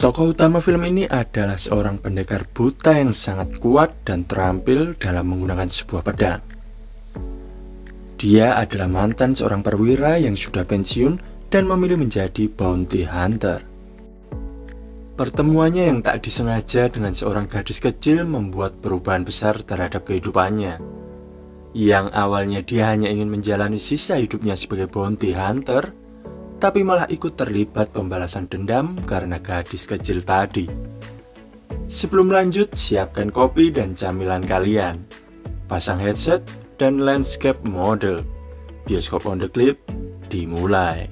Tokoh utama film ini adalah seorang pendekar buta yang sangat kuat dan terampil dalam menggunakan sebuah pedang. Dia adalah mantan seorang perwira yang sudah pensiun dan memilih menjadi bounty hunter. Pertemuannya yang tak disengaja dengan seorang gadis kecil membuat perubahan besar terhadap kehidupannya. Yang awalnya dia hanya ingin menjalani sisa hidupnya sebagai bounty hunter, tapi malah ikut terlibat pembalasan dendam karena gadis kecil tadi. Sebelum lanjut, siapkan kopi dan camilan kalian. Pasang headset dan landscape model. Bioskop on the clip dimulai.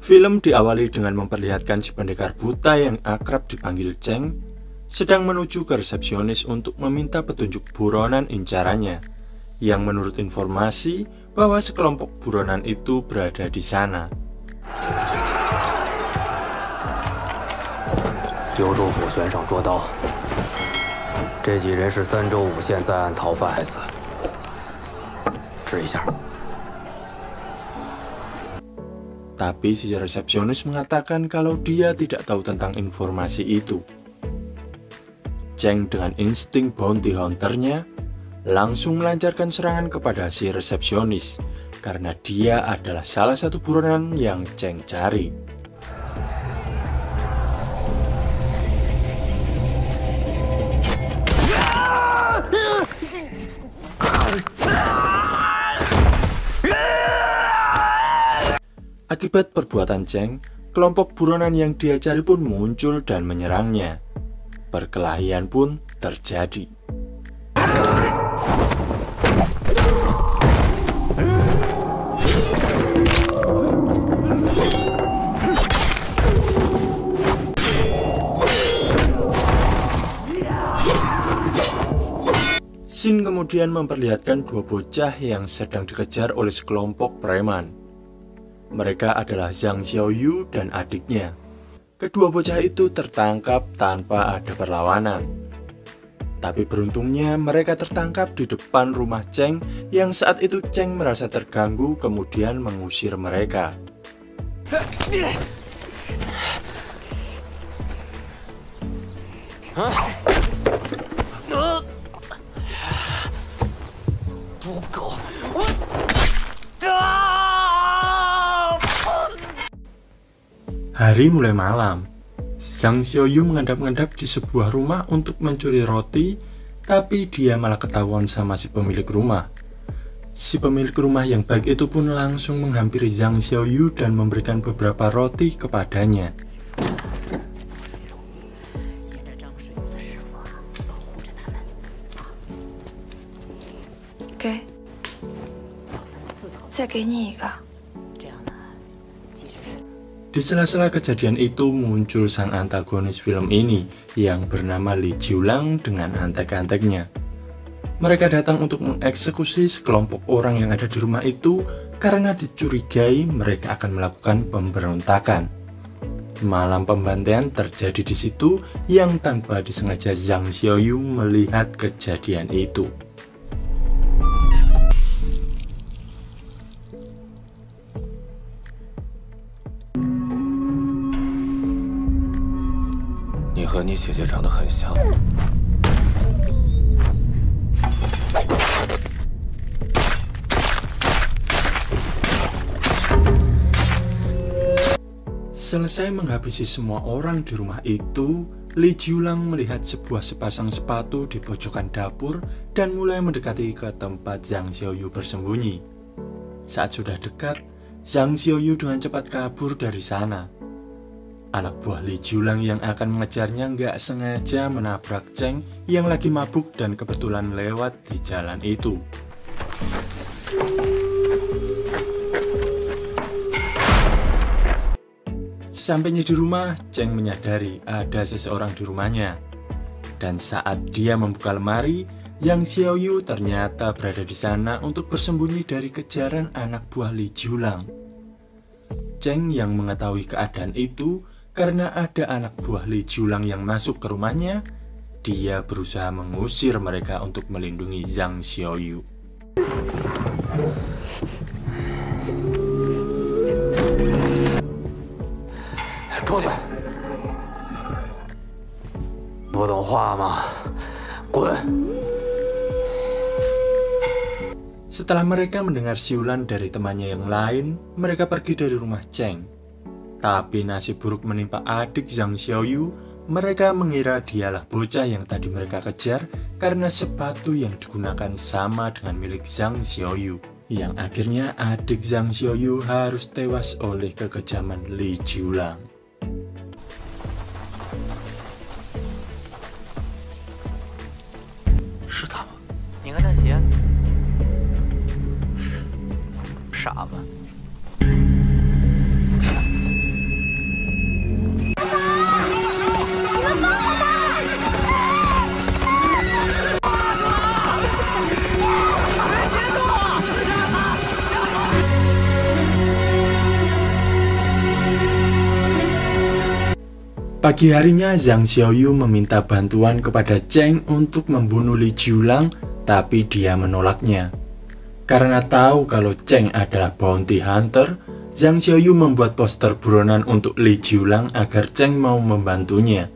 Film diawali dengan memperlihatkan si pendekar buta yang akrab dipanggil Cheng sedang menuju ke resepsionis untuk meminta petunjuk buronan incarannya, yang menurut informasi bahwa sekelompok buronan itu berada di sana. Tapi si resepsionis mengatakan kalau dia tidak tahu tentang informasi itu. Cheng dengan insting bounty hunter-nya langsung melancarkan serangan kepada si resepsionis karena dia adalah salah satu buronan yang Cheng cari. Akibat perbuatan Cheng, kelompok buronan yang dia cari pun muncul dan menyerangnya. Perkelahian pun terjadi. Scene kemudian memperlihatkan dua bocah yang sedang dikejar oleh sekelompok preman. Mereka adalah Zhang Xiaoyu dan adiknya. Kedua bocah itu tertangkap tanpa ada perlawanan. Tapi beruntungnya mereka tertangkap di depan rumah Cheng yang saat itu Cheng merasa terganggu kemudian mengusir mereka. Hari mulai malam. Zhang Xiaoyu mengendap-endap di sebuah rumah untuk mencuri roti, tapi dia malah ketahuan sama si pemilik rumah. Si pemilik rumah yang baik itu pun langsung menghampiri Zhang Xiaoyu dan memberikan beberapa roti kepadanya. Oke. Di sela-sela kejadian itu muncul sang antagonis film ini yang bernama Li Jiulang dengan antek-anteknya. Mereka datang untuk mengeksekusi sekelompok orang yang ada di rumah itu karena dicurigai mereka akan melakukan pemberontakan. Malam pembantaian terjadi di situ yang tanpa disengaja Zhang Xiaoyu melihat kejadian itu. Selesai menghabisi semua orang di rumah itu, Li Jiulang melihat sebuah sepasang sepatu di pojokan dapur dan mulai mendekati ke tempat Zhang Xiaoyu bersembunyi. Saat sudah dekat, Zhang Xiaoyu dengan cepat kabur dari sana. Anak buah Li Jiulang yang akan mengejarnya nggak sengaja menabrak Cheng yang lagi mabuk dan kebetulan lewat di jalan itu. Sesampainya di rumah, Cheng menyadari ada seseorang di rumahnya. Dan saat dia membuka lemari, Zhang Xiaoyu ternyata berada di sana untuk bersembunyi dari kejaran anak buah Li Jiulang. Cheng yang mengetahui keadaan itu karena ada anak buah Li Julang yang masuk ke rumahnya. Dia berusaha mengusir mereka untuk melindungi Zhang Xiaoyu. Setelah mereka mendengar siulan dari temannya yang lain, mereka pergi dari rumah Cheng. Tapi nasib buruk menimpa adik Zhang Xiaoyu. Mereka mengira dialah bocah yang tadi mereka kejar karena sepatu yang digunakan sama dengan milik Zhang Xiaoyu. Yang akhirnya adik Zhang Xiaoyu harus tewas oleh kekejaman Li Julang. 是他吗？你看这鞋，傻吗？ Pagi harinya Zhang Xiaoyu meminta bantuan kepada Cheng untuk membunuh Li Julang, tapi dia menolaknya. Karena tahu kalau Cheng adalah bounty hunter, Zhang Xiaoyu membuat poster buronan untuk Li Julang agar Cheng mau membantunya.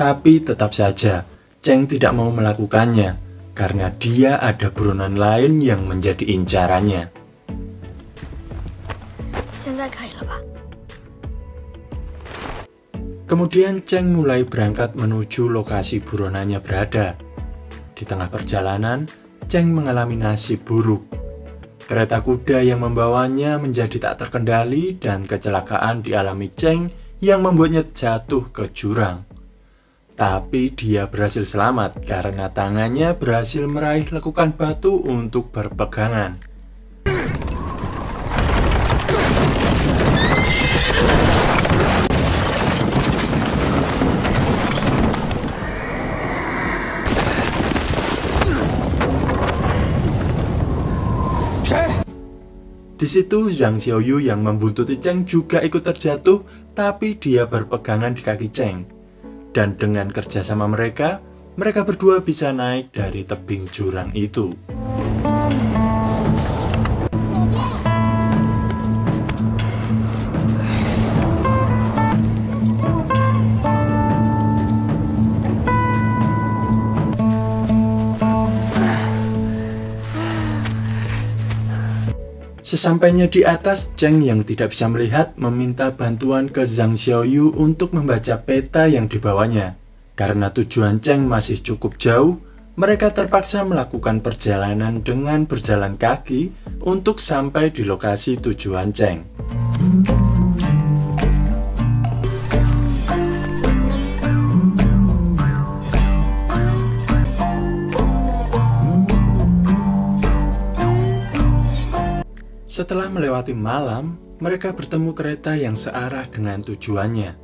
Tapi tetap saja, Cheng tidak mau melakukannya, karena dia ada buronan lain yang menjadi incarannya. Kemudian Cheng mulai berangkat menuju lokasi buronannya berada. Di tengah perjalanan, Cheng mengalami nasib buruk. Kereta kuda yang membawanya menjadi tak terkendali dan kecelakaan dialami Cheng yang membuatnya jatuh ke jurang. Tapi dia berhasil selamat karena tangannya berhasil meraih lekukan batu untuk berpegangan. Di situ Zhang Xiaoyu yang membuntuti Cheng juga ikut terjatuh, tapi dia berpegangan di kaki Cheng. Dan dengan kerjasama mereka berdua bisa naik dari tebing jurang itu. Sesampainya di atas, Cheng yang tidak bisa melihat meminta bantuan ke Zhang Xiaoyu untuk membaca peta yang dibawanya. Karena tujuan Cheng masih cukup jauh, mereka terpaksa melakukan perjalanan dengan berjalan kaki untuk sampai di lokasi tujuan Cheng. Setelah melewati malam, mereka bertemu kereta yang searah dengan tujuannya.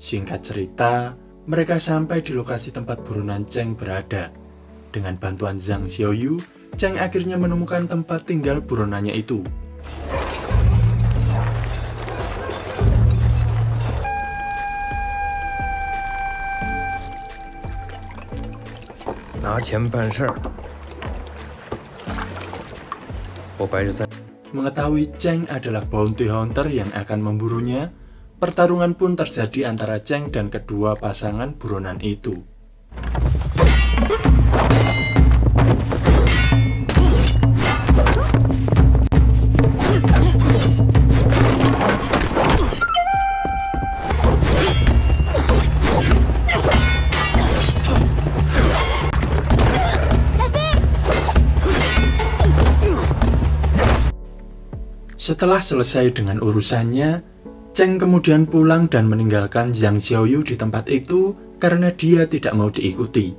Singkat cerita, mereka sampai di lokasi tempat buronan Cheng berada. Dengan bantuan Zhang Xiaoyu, Cheng akhirnya menemukan tempat tinggal buronannya itu. Mengetahui Cheng adalah bounty hunter yang akan memburunya, pertarungan pun terjadi antara Cheng dan kedua pasangan buronan itu. Setelah selesai dengan urusannya, Cheng kemudian pulang dan meninggalkan Zhang Xiaoyu di tempat itu karena dia tidak mau diikuti.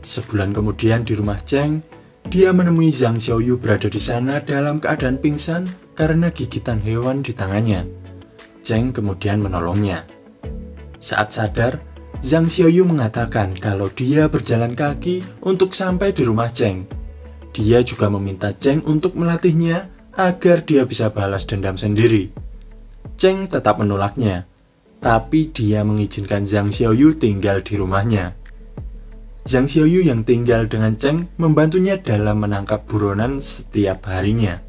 Sebulan kemudian di rumah Cheng, dia menemui Zhang Xiaoyu berada di sana dalam keadaan pingsan karena gigitan hewan di tangannya. Cheng kemudian menolongnya. Saat sadar, Zhang Xiaoyu mengatakan kalau dia berjalan kaki untuk sampai di rumah Cheng. Dia juga meminta Cheng untuk melatihnya agar dia bisa balas dendam sendiri. Cheng tetap menolaknya, tapi dia mengizinkan Zhang Xiaoyu tinggal di rumahnya. Zhang Xiaoyu yang tinggal dengan Cheng membantunya dalam menangkap buronan setiap harinya.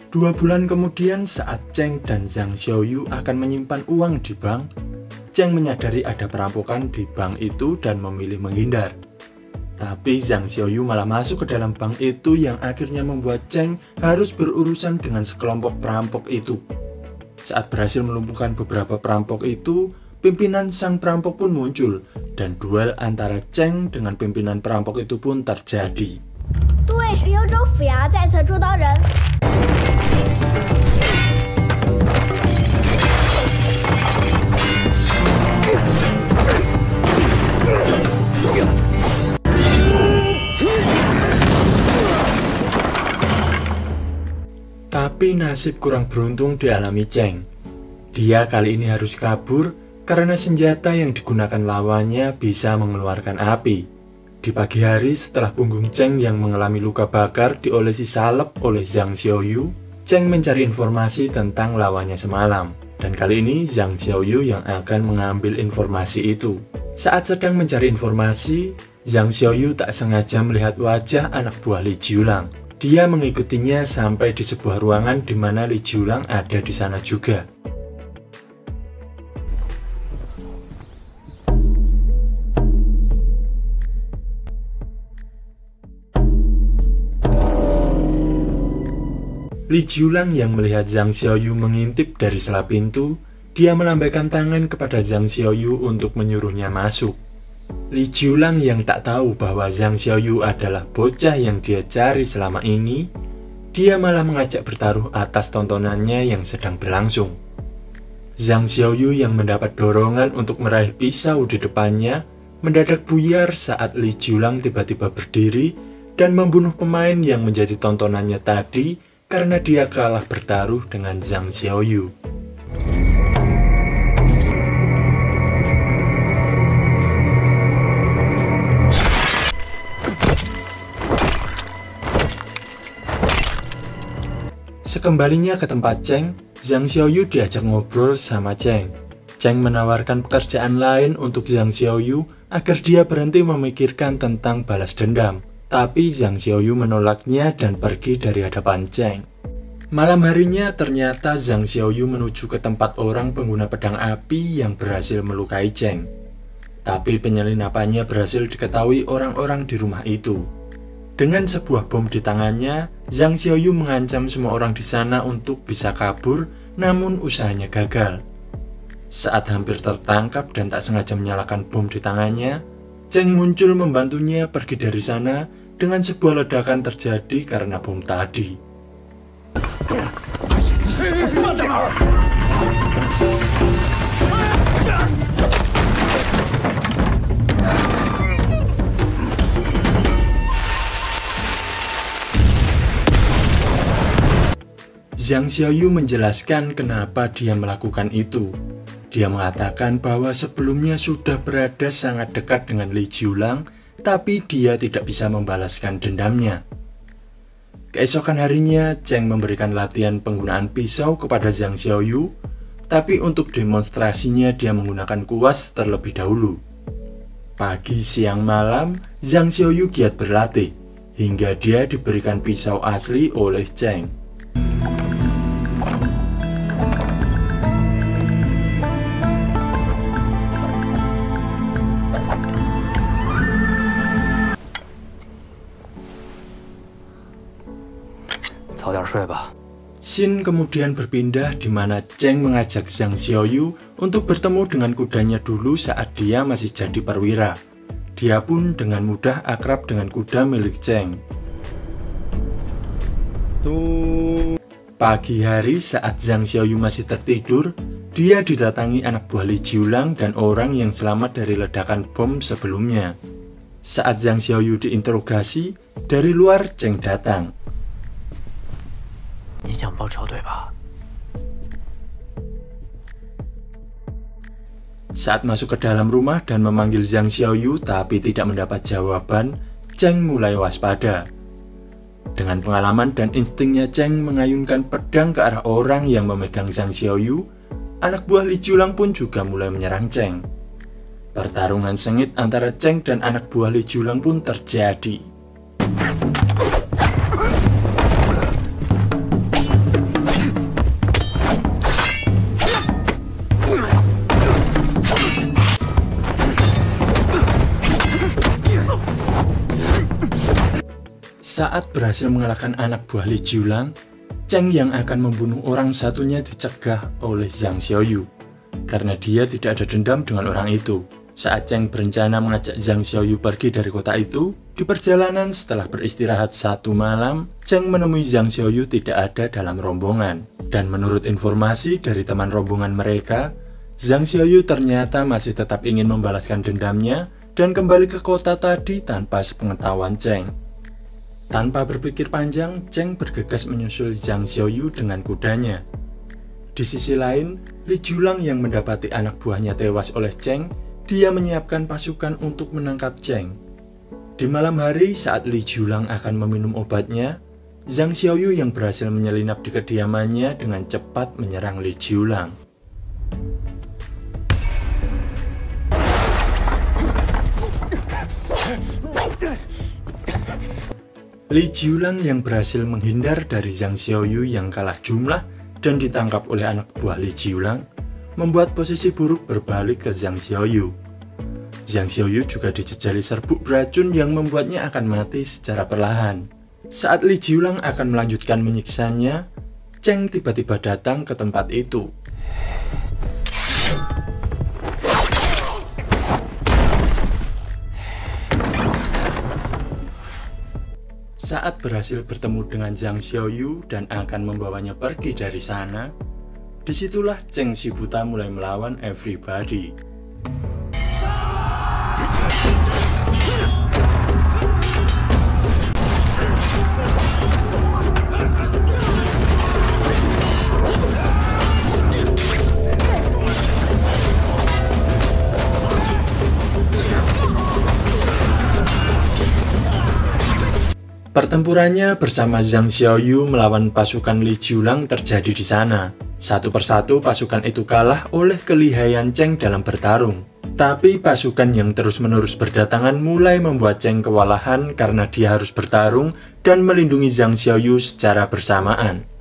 Dua bulan kemudian, saat Cheng dan Zhang Xiaoyu akan menyimpan uang di bank, Cheng menyadari ada perampokan di bank itu dan memilih menghindar. Tapi Zhang Xiaoyu malah masuk ke dalam bank itu yang akhirnya membuat Cheng harus berurusan dengan sekelompok perampok itu. Saat berhasil melumpuhkan beberapa perampok itu, pimpinan sang perampok pun muncul dan duel antara Cheng dengan pimpinan perampok itu pun terjadi. Tapi nasib kurang beruntung dialami Cheng. Dia kali ini harus kabur karena senjata yang digunakan lawannya bisa mengeluarkan api. Di pagi hari setelah punggung Cheng yang mengalami luka bakar diolesi salep oleh Zhang Xiaoyu, Cheng mencari informasi tentang lawannya semalam. Dan kali ini Zhang Xiaoyu yang akan mengambil informasi itu. Saat sedang mencari informasi, Zhang Xiaoyu tak sengaja melihat wajah anak buah Li Jiulang. Dia mengikutinya sampai di sebuah ruangan di mana Li Jiulang ada di sana juga. Li Jiulang yang melihat Zhang Xiaoyu mengintip dari sela pintu, dia melambaikan tangan kepada Zhang Xiaoyu untuk menyuruhnya masuk. Li Jiulang yang tak tahu bahwa Zhang Xiaoyu adalah bocah yang dia cari selama ini, dia malah mengajak bertaruh atas tontonannya yang sedang berlangsung. Zhang Xiaoyu yang mendapat dorongan untuk meraih pisau di depannya, mendadak buyar saat Li Jiulang tiba-tiba berdiri dan membunuh pemain yang menjadi tontonannya tadi karena dia kalah bertaruh dengan Zhang Xiaoyu. Sekembalinya ke tempat Cheng, Zhang Xiaoyu diajak ngobrol sama Cheng. Cheng menawarkan pekerjaan lain untuk Zhang Xiaoyu agar dia berhenti memikirkan tentang balas dendam. Tapi Zhang Xiaoyu menolaknya dan pergi dari hadapan Cheng. Malam harinya ternyata Zhang Xiaoyu menuju ke tempat orang pengguna pedang api yang berhasil melukai Cheng. Tapi penyelinapannya berhasil diketahui orang-orang di rumah itu. Dengan sebuah bom di tangannya, Zhang Xiaoyu mengancam semua orang di sana untuk bisa kabur, namun usahanya gagal. Saat hampir tertangkap dan tak sengaja menyalakan bom di tangannya, Cheng muncul membantunya pergi dari sana dengan sebuah ledakan terjadi karena bom tadi. Zhang Xiaoyu menjelaskan kenapa dia melakukan itu. Dia mengatakan bahwa sebelumnya sudah berada sangat dekat dengan Li Jiulang, tapi dia tidak bisa membalaskan dendamnya. Keesokan harinya, Cheng memberikan latihan penggunaan pisau kepada Zhang Xiaoyu, tapi untuk demonstrasinya dia menggunakan kuas terlebih dahulu. Pagi, siang, malam, Zhang Xiaoyu giat berlatih, hingga dia diberikan pisau asli oleh Cheng. Scene kemudian berpindah di mana Cheng mengajak Zhang Xiaoyu untuk bertemu dengan kudanya dulu saat dia masih jadi perwira. Dia pun dengan mudah akrab dengan kuda milik Cheng. Pagi hari saat Zhang Xiaoyu masih tertidur, dia didatangi anak buah Li Jiulang dan orang yang selamat dari ledakan bom sebelumnya. Saat Zhang Xiaoyu diinterogasi, dari luar Cheng datang. Saat masuk ke dalam rumah dan memanggil Zhang Xiaoyu tapi tidak mendapat jawaban, Cheng mulai waspada. Dengan pengalaman dan instingnya, Cheng mengayunkan pedang ke arah orang yang memegang Zhang Xiaoyu. Anak buah Li Jiulang pun juga mulai menyerang Cheng. Pertarungan sengit antara Cheng dan anak buah Li Jiulang pun terjadi. Saat berhasil mengalahkan anak buah Li Jiulang, Cheng yang akan membunuh orang satunya dicegah oleh Zhang Xiaoyu karena dia tidak ada dendam dengan orang itu. Saat Cheng berencana mengajak Zhang Xiaoyu pergi dari kota itu, di perjalanan setelah beristirahat satu malam, Cheng menemui Zhang Xiaoyu tidak ada dalam rombongan. Dan menurut informasi dari teman rombongan mereka, Zhang Xiaoyu ternyata masih tetap ingin membalaskan dendamnya dan kembali ke kota tadi tanpa sepengetahuan Cheng. Tanpa berpikir panjang, Cheng bergegas menyusul Zhang Xiaoyu dengan kudanya. Di sisi lain, Li Jiulang yang mendapati anak buahnya tewas oleh Cheng, dia menyiapkan pasukan untuk menangkap Cheng. Di malam hari saat Li Jiulang akan meminum obatnya, Zhang Xiaoyu yang berhasil menyelinap di kediamannya dengan cepat menyerang Li Jiulang. Li Jiulang yang berhasil menghindar dari Zhang Xiaoyu yang kalah jumlah dan ditangkap oleh anak buah Li Jiulang, membuat posisi buruk berbalik ke Zhang Xiaoyu. Zhang Xiaoyu juga dijejali serbuk beracun yang membuatnya akan mati secara perlahan. Saat Li Jiulang akan melanjutkan menyiksanya, Cheng tiba-tiba datang ke tempat itu. Saat berhasil bertemu dengan Zhang Xiaoyu dan akan membawanya pergi dari sana, disitulah Cheng si buta mulai melawan everybody. Pertempurannya bersama Zhang Xiaoyu melawan pasukan Li Jiulang terjadi di sana. Satu persatu pasukan itu kalah oleh kelihayan Cheng dalam bertarung. Tapi pasukan yang terus-menerus berdatangan mulai membuat Cheng kewalahan karena dia harus bertarung dan melindungi Zhang Xiaoyu secara bersamaan.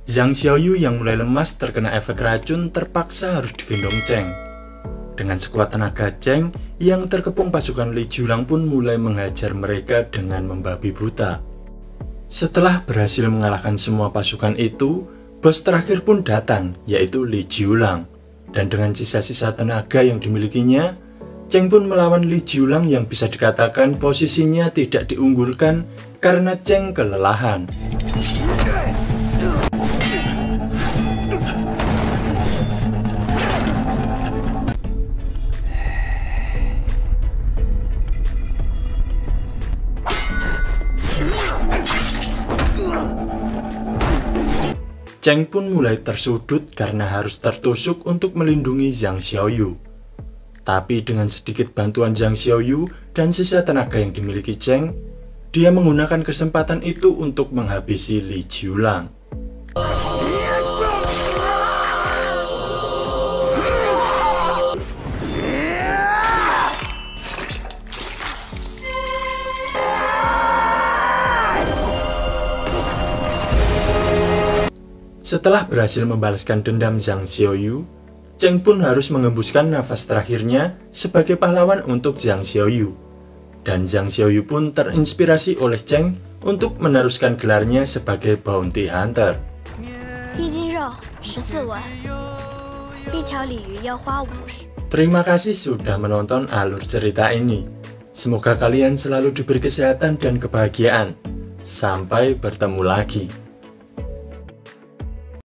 Zhang Xiaoyu yang mulai lemas terkena efek racun terpaksa harus digendong Cheng. Dengan sekuat tenaga, Cheng yang terkepung pasukan Li Jiulang pun mulai menghajar mereka dengan membabi buta. Setelah berhasil mengalahkan semua pasukan itu, bos terakhir pun datang, yaitu Li Jiulang. Dan dengan sisa-sisa tenaga yang dimilikinya, Cheng pun melawan Li Jiulang yang bisa dikatakan posisinya tidak diunggulkan karena Cheng kelelahan. Cheng pun mulai tersudut karena harus tertusuk untuk melindungi Zhang Xiaoyu. Tapi dengan sedikit bantuan Zhang Xiaoyu dan sisa tenaga yang dimiliki Cheng, dia menggunakan kesempatan itu untuk menghabisi Li Jiulang. Setelah berhasil membalaskan dendam Zhang Xiaoyu, Cheng pun harus mengembuskan nafas terakhirnya sebagai pahlawan untuk Zhang Xiaoyu. Dan Zhang Xiaoyu pun terinspirasi oleh Cheng untuk meneruskan gelarnya sebagai bounty hunter. 一斤肉14文。一条鲤鱼要花50。 Terima kasih sudah menonton alur cerita ini. Semoga kalian selalu diberi kesehatan dan kebahagiaan. Sampai bertemu lagi.